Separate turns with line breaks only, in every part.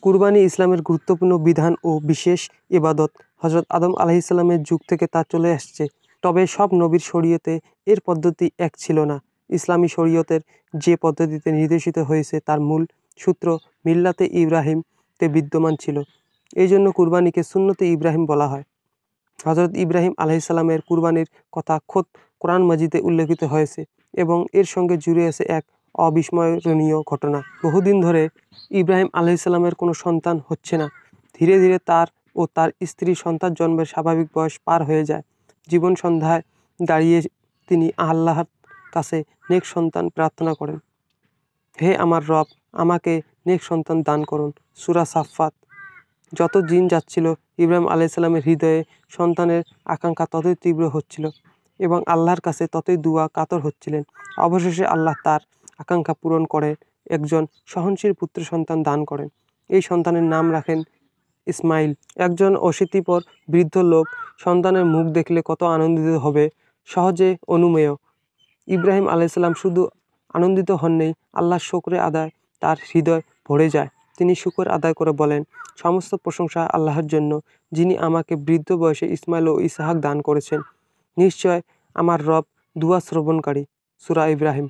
কুরবানি ইসলামের গুরুত্বপূর্ণ বিধান ও বিশেষ ইবাদত। হযরত আদম আলাইহিসসালামের যুগ থেকে তা চলে আসছে। তবে সব নবীর শরীয়তে এর পদ্ধতি এক ছিল না। ইসলামী শরীয়তের যে পদ্ধতিতে নির্দেশিত হয়েছে তার মূল সূত্র মিল্লাতে ইব্রাহিম-তে বিদ্যমান ছিল। এই জন্য কুরবানিকে সুন্নতে ইব্রাহিম বলা হয়। হযরত ইব্রাহিম আলাইহিসসালামের কুরবানির কথা খোদ কোরআন মাজিদে উল্লেখিত হয়েছে এবং এর সঙ্গে জুড়ে আছে এক অবিস্মরণীয় ঘটনা। বহুদিন ধরে ইব্রাহিম আলাইহিসসালামের কোনো সন্তান হচ্ছে না। ধীরে ধীরে তার ও তার স্ত্রীর সন্তান জন্মের স্বাভাবিক বয়স পার হয়ে যায়। জীবন সন্ধ্যায় দাঁড়িয়ে তিনি আল্লাহর কাছে নেক সন্তান প্রার্থনা করেন। হে আমার রব, আমাকে নেক সন্তান দান করুন। সূরা সাফফাত। যত দিন যাচ্ছিল ইব্রাহিম আলাইহিসসালামের হৃদয়ে সন্তানের আকাঙ্ক্ষা ততই তীব্র হচ্ছিল এবং আল্লাহর কাছে ততই দুয়া কাতর হচ্ছিলেন। অবশেষে আল্লাহ তার আকাঙ্ক্ষা পূরণ করে একজন সহনশীল পুত্র সন্তান দান করেন। এই সন্তানের নাম রাখেন ইসমাইল। একজন অশীতিপর বৃদ্ধ লোক সন্তানের মুখ দেখলে কত আনন্দিত হবে সহজে অনুমেয়। ইব্রাহিম আলাইহিসসালাম শুধু আনন্দিত হননি, আল্লাহর শুকরে আদায় তার হৃদয় ভরে যায়। তিনি শুকর আদায় করে বলেন, সমস্ত প্রশংসা আল্লাহর জন্য, যিনি আমাকে বৃদ্ধ বয়সে ইসমাইল ও ইসহাক দান করেছেন। নিশ্চয় আমার রব দুয়া শ্রবণকারী। সূরা ইব্রাহিম।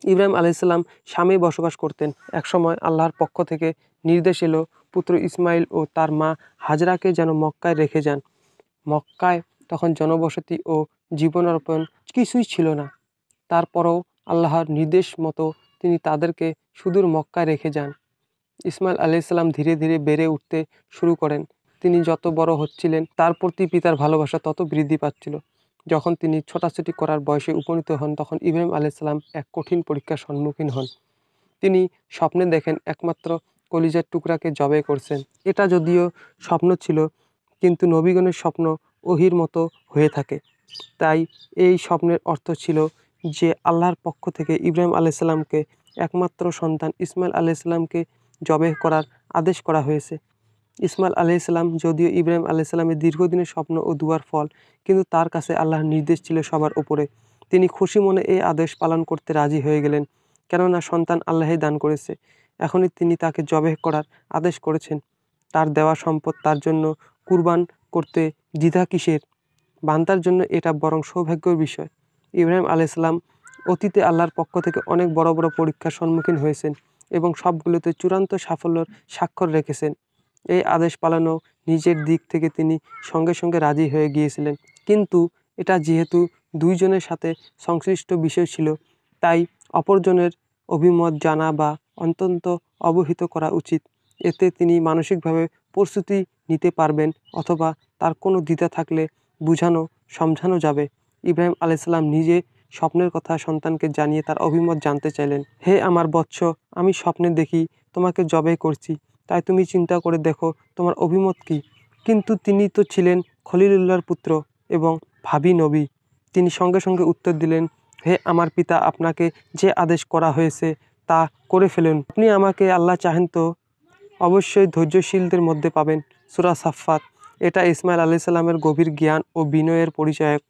ইব্রাহিম আলাইহিসসালাম শামে বসবাস করতেন। একসময় আল্লাহর পক্ষ থেকে নির্দেশ এলো পুত্র ইসমাইল ও তার মা হাজরাকে যেন মক্কায় রেখে যান। মক্কায় তখন জনবসতি ও জীবনার্পণ কিছুই ছিল না। তারপরও আল্লাহর নির্দেশ মতো তিনি তাদেরকে সুদূর মক্কায় রেখে যান। ইসমাইল আলাইহিসসালাম ধীরে ধীরে বেড়ে উঠতে শুরু করেন। তিনি যত বড় হচ্ছিলেন তার প্রতি পিতার ভালোবাসা তত বৃদ্ধি পাচ্ছিল। যখন তিনি ছোটাছুটি করার বয়সে উপনীত হন তখন ইব্রাহিম আলাইহিসসালাম এক কঠিন পরীক্ষার সম্মুখীন হন। তিনি স্বপ্নে দেখেন একমাত্র কলিজার টুকরাকে জবাই করছেন। এটা যদিও স্বপ্ন ছিল, কিন্তু নবীগণের স্বপ্ন ওহীর মতো হয়ে থাকে। তাই এই স্বপ্নের অর্থ ছিল যে আল্লাহর পক্ষ থেকে ইব্রাহিম আলাইহিসসালামকে একমাত্র সন্তান ইসমাইল আলাইহিসসালামকে জবাই করার আদেশ করা হয়েছে। ইসমাইল আলাইহিসসালাম যদিও ইব্রাহিম আলাইহিসসালামের দীর্ঘদিনের স্বপ্ন ও দুয়ার ফল, কিন্তু তার কাছে আল্লাহর নির্দেশ ছিল সবার উপরে। তিনি খুশি মনে এই আদেশ পালন করতে রাজি হয়ে গেলেন, কেননা সন্তান আল্লাহই দান করেছে। এখনই তিনি তাকে জবাই করার আদেশ করেছেন। তার দেওয়া সম্পদ তার জন্য কুরবান করতে দ্বিধা কিসের? বান্দার জন্য এটা বরং সৌভাগ্যের বিষয়। ইব্রাহিম আলাইহিসসালাম অতীতে আল্লাহর পক্ষ থেকে অনেক বড় বড় পরীক্ষার সম্মুখীন হয়েছেন এবং সবগুলোতে চূড়ান্ত সাফল্যের স্বাক্ষর রেখেছেন। এই আদেশ পালনও নিজের দিক থেকে তিনি সঙ্গে সঙ্গে রাজি হয়ে গিয়েছিলেন, কিন্তু এটা যেহেতু দুইজনের সাথে সংশ্লিষ্ট বিষয় ছিল, তাই অপরজনের অভিমত জানা বা অন্তত অবহিত করা উচিত। এতে তিনি মানসিকভাবে প্রস্তুতি নিতে পারবেন, অথবা তার কোনো দ্বিধা থাকলে বুঝানো সমঝানো যাবে। ইব্রাহিম আলাইহিসসালাম নিজে স্বপ্নের কথা সন্তানকে জানিয়ে তার অভিমত জানতে চাইলেন। হে আমার বৎস, আমি স্বপ্নে দেখি তোমাকে জবাই করছি, তাই তুমি চিন্তা করে দেখো তোমার অভিমত কি? কিন্তু তিনি তো ছিলেন খলিলুল্লাহর পুত্র এবং ভাবী নবী। তিনি সঙ্গে সঙ্গে উত্তর দিলেন, হে আমার পিতা, আপনাকে যে আদেশ করা হয়েছে তা করে ফেলুন। আপনি আমাকে আল্লাহ চাহেন তো অবশ্যই ধৈর্যশীলদের মধ্যে পাবেন। সূরা সাফফাত। এটা ইসমাইল আলাইহিসসালামের গভীর জ্ঞান ও বিনয়ের পরিচায়ক।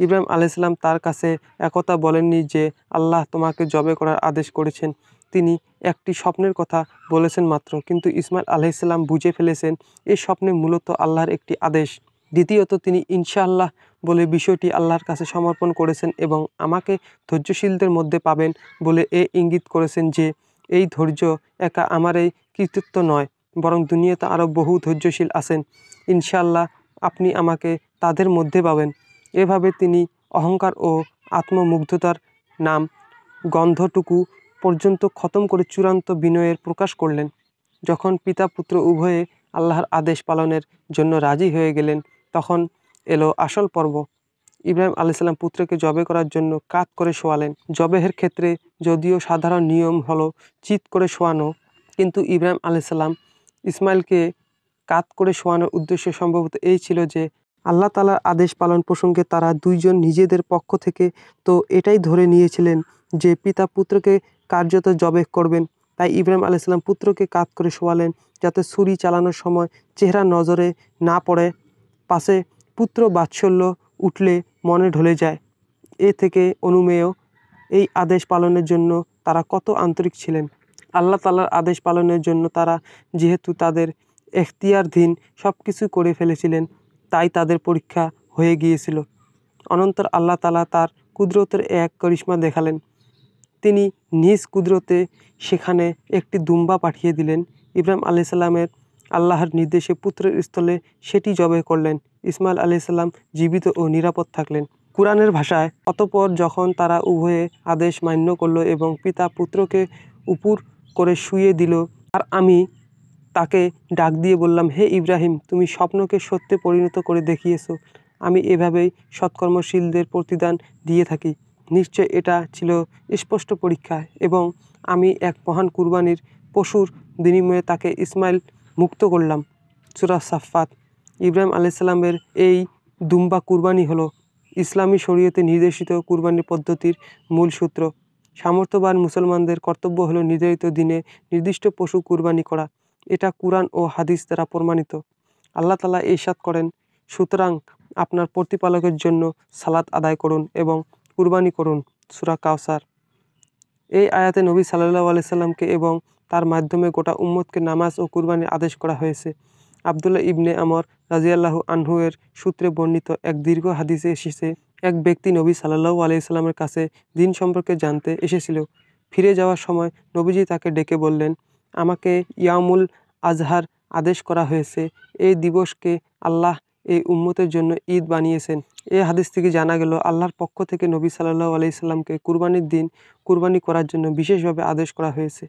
ইব্রাহিম আলাইহিসসালাম তার কাছে একথা বলেননি যে আল্লাহ তোমাকে জবাই করার আদেশ করেছেন। তিনি একটি স্বপ্নের কথা বলেছেন মাত্র, কিন্তু ইসমাইল আলাইহিসসালাম বুঝে ফেলেছেন এই স্বপ্নে মূলত আল্লাহর একটি আদেশ। দ্বিতীয়ত তিনি ইনশাআল্লাহ বলে বিষয়টি আল্লাহর কাছে সমর্পণ করেছেন এবং আমাকে ধৈর্যশীলদের মধ্যে পাবেন বলে এ ইঙ্গিত করেছেন যে এই ধৈর্য একা আমার এই কৃতিত্ব নয়, বরং দুনিয়াতে আরও বহু ধৈর্যশীল আছেন। ইনশাআল্লাহ আপনি আমাকে তাদের মধ্যে পাবেন। এভাবে তিনি অহংকার ও আত্মমুগ্ধতার নাম গন্ধটুকু পর্যন্ত খতম করে চূড়ান্ত বিনয়ের প্রকাশ করলেন। যখন পিতা পুত্র উভয়ে আল্লাহর আদেশ পালনের জন্য রাজি হয়ে গেলেন, তখন এলো আসল পর্ব। ইব্রাহিম আলাইহিসসালাম পুত্রকে জবাই করার জন্য কাত করে শোয়ালেন। জবাইয়ের ক্ষেত্রে যদিও সাধারণ নিয়ম হলো চিৎ করে শোয়ানো, কিন্তু ইব্রাহিম আলাইহিসসালাম ইসমাইলকে কাত করে শোয়ানোর উদ্দেশ্য সম্ভবত এই ছিল যে আল্লাহ তাআলার আদেশ পালন প্রসঙ্গে তারা দুইজন নিজেদের পক্ষ থেকে তো এটাই ধরে নিয়েছিলেন যে পিতা পুত্রকে কার্যত জবাই করবেন। তাই ইব্রাহিম আলাইহিসসালাম পুত্রকে কাত করে শোয়ালেন যাতে ছুরি চালানোর সময় চেহারা নজরে না পড়ে। পাশে পুত্র বাৎসল্য উঠলে মনে ঢলে যায়। এ থেকে অনুমেয় এই আদেশ পালনের জন্য তারা কত আন্তরিক ছিলেন। আল্লাহ তাআলার আদেশ পালনের জন্য তারা যেহেতু তাদের এখতিয়ারধীন সব কিছু করে ফেলেছিলেন, তাই তাদের পরীক্ষা হয়ে গিয়েছিল। অনন্তর আল্লাহ তাআলা তার কুদরতের এক করিশ্মা দেখালেন। তিনি নিজ কুদরতে সেখানে একটি দুম্বা পাঠিয়ে দিলেন। ইব্রাহিম আলাইসাল্লামের আল্লাহর নির্দেশে পুত্রের স্থলে সেটি জবাই করলেন। ইসমাইল আলাইসাল্লাম জীবিত ও নিরাপদ থাকলেন। কুরআনের ভাষায়, অতঃপর যখন তারা উভয়ে আদেশ মান্য করল এবং পিতা পুত্রকে উপর করে শুইয়ে দিল, আর আমি তাকে ডাক দিয়ে বললাম, হে ইব্রাহিম, তুমি স্বপ্নকে সত্যে পরিণত করে দেখিয়েছ। আমি এভাবেই সৎকর্মশীলদের প্রতিদান দিয়ে থাকি। নিশ্চয় এটা ছিল স্পষ্ট পরীক্ষা এবং আমি এক মহান কুরবানির পশুর বিনিময়ে তাকে ইসমাইল মুক্ত করলাম। সূরা সাফফাত। ইব্রাহিম আলাইসাল্লামের এই দুম্বা কুরবানি হলো ইসলামী শরীয়তে নির্দেশিত কুরবানির পদ্ধতির মূল সূত্র। সামর্থ্যবান মুসলমানদের কর্তব্য হলো নির্ধারিত দিনে নির্দিষ্ট পশু কুরবানি করা। এটা কুরআন ও হাদিস দ্বারা প্রমাণিত। আল্লাহ তাআলা ইরশাদ করেন, সুতরাং আপনার প্রতিপালকের জন্য সালাত আদায় করুন এবং কুরবানি করুন। সূরা কাউসার। এই আয়াতে নবী সাল্লাল্লাহু আলাইহি সাল্লামকে এবং তার মাধ্যমে গোটা উম্মতকে নামাজ ও কুরবানির আদেশ করা হয়েছে। আব্দুল্লাহ ইবনে আমর রাদিয়াল্লাহু আনহু এর সূত্রে বর্ণিত এক দীর্ঘ হাদিসে এসেছে, এক ব্যক্তি নবী সাল্লাল্লাহু আলাইহি সাল্লামের কাছে দিন সম্পর্কে জানতে এসেছিল। ফিরে যাওয়ার সময় নবীজি তাকে ডেকে বললেন, আমাকে ইয়ামুল আজহার আদেশ করা হয়েছে। এই দিবসকে আল্লাহ এই উম্মতের জন্য ঈদ বানিয়েছেন। এই হাদিস থেকে জানা গেল আল্লাহর পক্ষ থেকে নবী সাল্লাল্লাহু আলাইহি সাল্লামকে কুরবানির দিন কুরবানি করার জন্য বিশেষভাবে আদেশ করা হয়েছে।